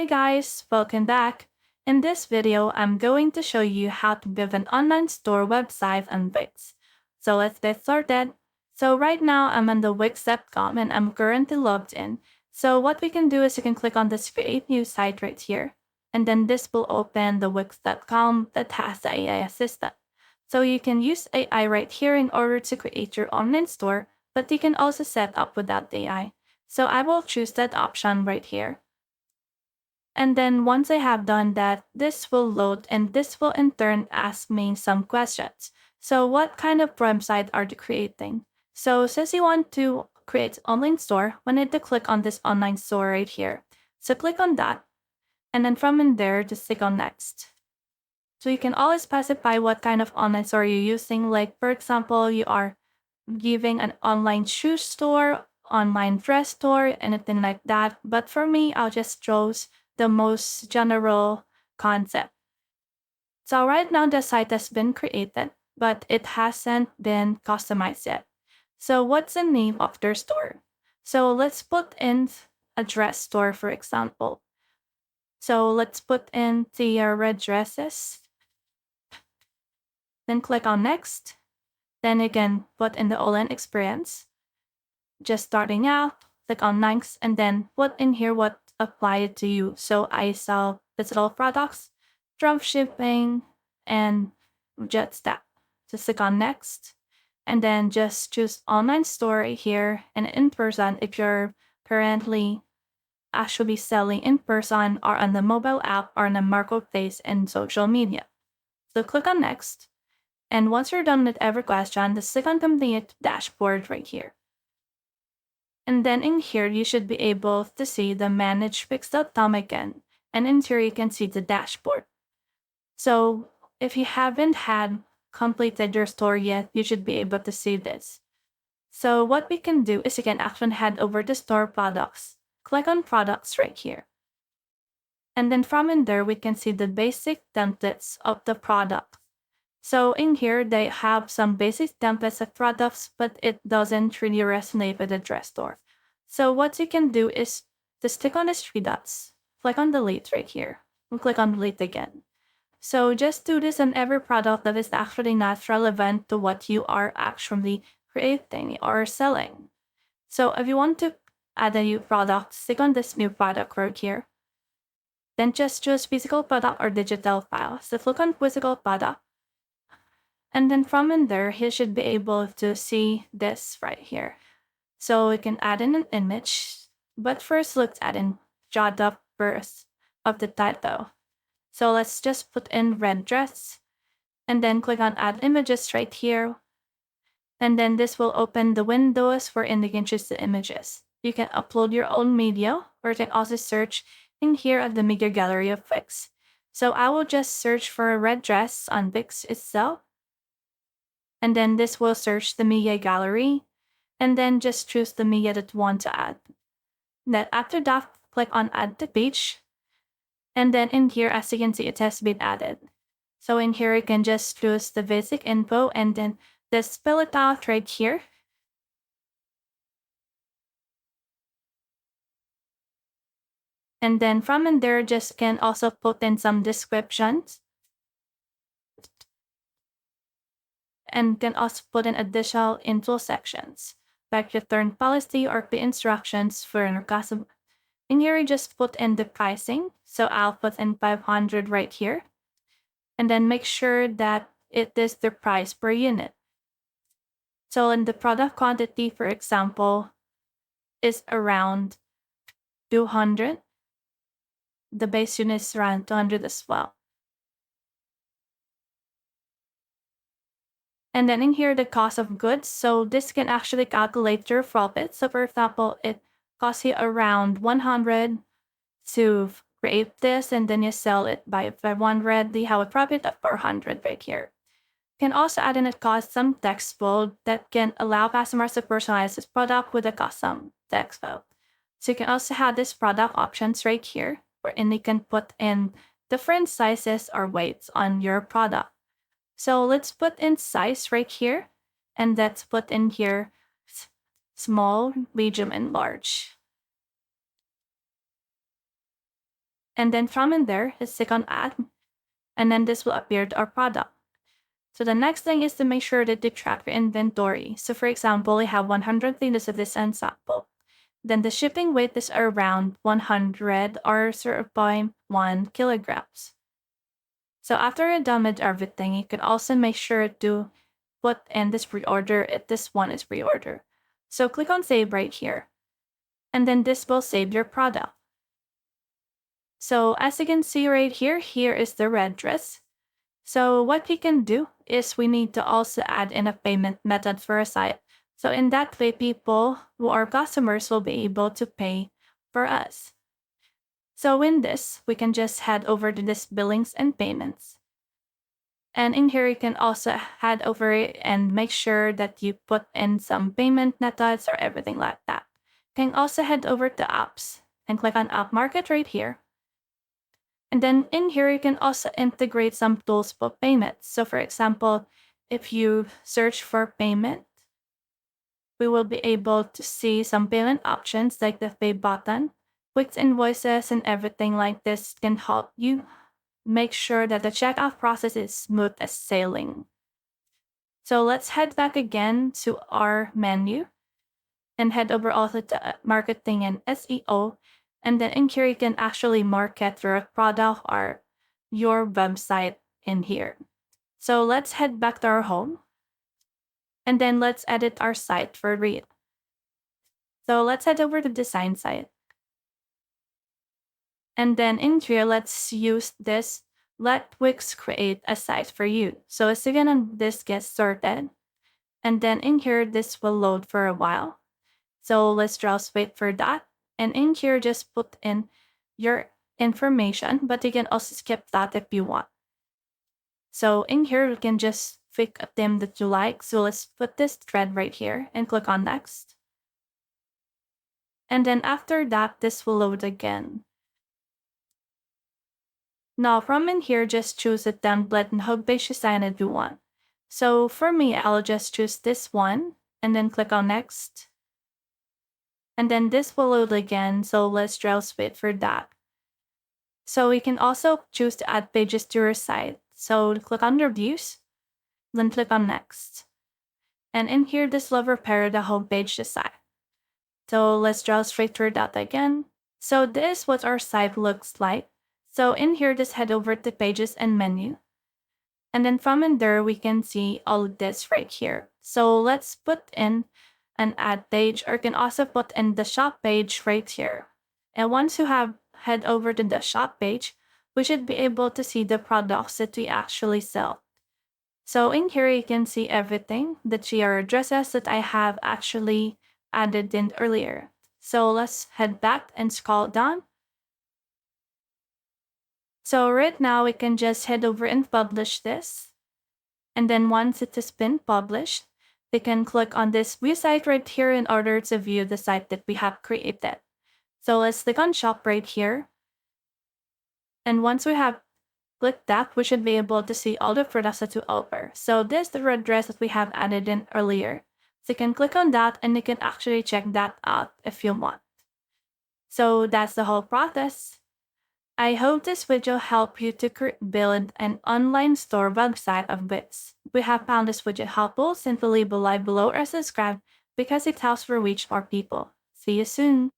Hey guys, welcome back. In this video, I'm going to show you how to build an online store website on Wix. So let's get started. So right now I'm on the Wix.com and I'm currently logged in. So what we can do is you can click on this create new site right here. And then this will open the Wix.com that has the AI assistant. So you can use AI right here in order to create your online store, but you can also set up without AI. So I will choose that option right here. And then once I have done that, this will load and this will in turn ask me some questions. So what kind of website are you creating? So since you want to create online store, we need to click on this online store right here. So click on that. And then from in there, just click on next. So you can always specify what kind of online store you're using. Like for example, you are giving an online shoe store, online dress store, anything like that. But for me, I'll just choose the most general concept. So right now the site has been created, but it hasn't been customized yet. So what's the name of their store? So let's put in a dress store, for example. So let's put in the red dresses. Then click on next. Then you can put in the online experience. Just starting out, click on next, and then put in here what applied to you. So I sell physical products, drop shipping, and just that. Just click on next, and then just choose online store here and in person if you're currently actually selling in person or on the mobile app or on the marketplace and social media. So click on next. And once you're done with every question, just click on complete dashboard right here. And then in here, you should be able to see the manage Wix.com again. And in here, you can see the dashboard. So if you haven't had completed your store yet, you should be able to see this. So what we can do is you can actually head over to store products. Click on products right here. And then from in there, we can see the basic templates of the product. So in here, they have some basic templates of products, but it doesn't really resonate with the dress store. So what you can do is just click on these three dots, click on delete right here, and click on delete again. So just do this on every product that is actually not relevant to what you are actually creating or selling. So if you want to add a new product, click on this new product right here. Then just choose physical product or digital file. So click on physical product. And then from in there, you should be able to see this right here. So we can add in an image, but first let's add in jot up first of the title. So let's just put in red dress and then click on add images right here. And then this will open the windows wherein you can choose the images. You can upload your own media or you can also search in here at the media gallery of Wix. So I will just search for a red dress on Wix itself. And then this will search the media gallery, and then just choose the media that you want to add. Then after that, click on add to page, and then in here, as you can see, it has been added. So in here, you can just choose the basic info, and then just spell it out right here. And then from in there, just can also put in some descriptions. And can also put in additional info sections, like return policy or the instructions for your customer. In here, you just put in the pricing. So I'll put in 500 right here. And then make sure that it is the price per unit. So in the product quantity, for example, is around 200. The base unit is around 200 as well. And then in here, the cost of goods. So this can actually calculate your profit. So for example, it costs you around 100 to create this, and then you sell it by 500. You have a profit of 400 right here. You can also add in a custom text field that can allow customers to personalize this product with a custom text field. So you can also have this product options right here, wherein you can put in different sizes or weights on your product. So let's put in size right here, and let's put in here small, medium, and large. And then from in there, let's click on add, and then this will appear to our product. So the next thing is to make sure that you track your inventory. So for example, we have 100 liters of this sample. Then the shipping weight is around 100 or 0.1 kilograms. So after you're done with everything, you can also make sure to put in this reorder if this one is reorder. So click on save right here. And then this will save your product. So as you can see right here, here is the red dress. So what we can do is we need to also add in a payment method for a site. So in that way, people who are customers will be able to pay for us. So in this, we can just head over to this billings and payments. And in here, you can also head over it and make sure that you put in some payment methods or everything like that. You can also head over to apps and click on app market right here. And then in here, you can also integrate some tools for payments. So for example, if you search for payment, we will be able to see some payment options like the pay button, Wix invoices, and everything like this can help you make sure that the checkout process is smooth as sailing. So let's head back again to our menu and head over also to marketing and SEO. And then in here, you can actually market your product or your website in here. So let's head back to our home. And then let's edit our site for read. So let's head over to design site. And then in here, let's use this let Wix create a site for you. So as soon as this gets sorted, and then in here, this will load for a while. So let's just wait for that. And in here, just put in your information, but you can also skip that if you want. So in here, you can just pick a theme that you like. So let's put this thread right here and click on next. And then after that, this will load again. Now from in here, just choose a template and homepage design that you want. So for me, I'll just choose this one and then click on next. And then this will load again, so let's just wait for that. So we can also choose to add pages to your site. So click on reviews, then click on next. And in here, this will prepare the homepage design. So let's just wait for that again. So this is what our site looks like. So in here, just head over to pages and menu. And then from in there, we can see all of this right here. So let's put in an ad page, or you can also put in the shop page right here. And once you have head over to the shop page, we should be able to see the products that we actually sell. So in here, you can see everything, the tier addresses that I have actually added in earlier. So let's head back and scroll down. So right now, we can just head over and publish this. And then once it has been published, we can click on this view site right here in order to view the site that we have created. So let's click on shop right here. And once we have clicked that, we should be able to see all the products that we offer. So this is the red dress that we have added in earlier. So you can click on that and you can actually check that out if you want. So that's the whole process. I hope this video helped you to build an online store website of Wix. If you have found this video helpful, simply leave a like below or subscribe because it helps to reach more people. See you soon!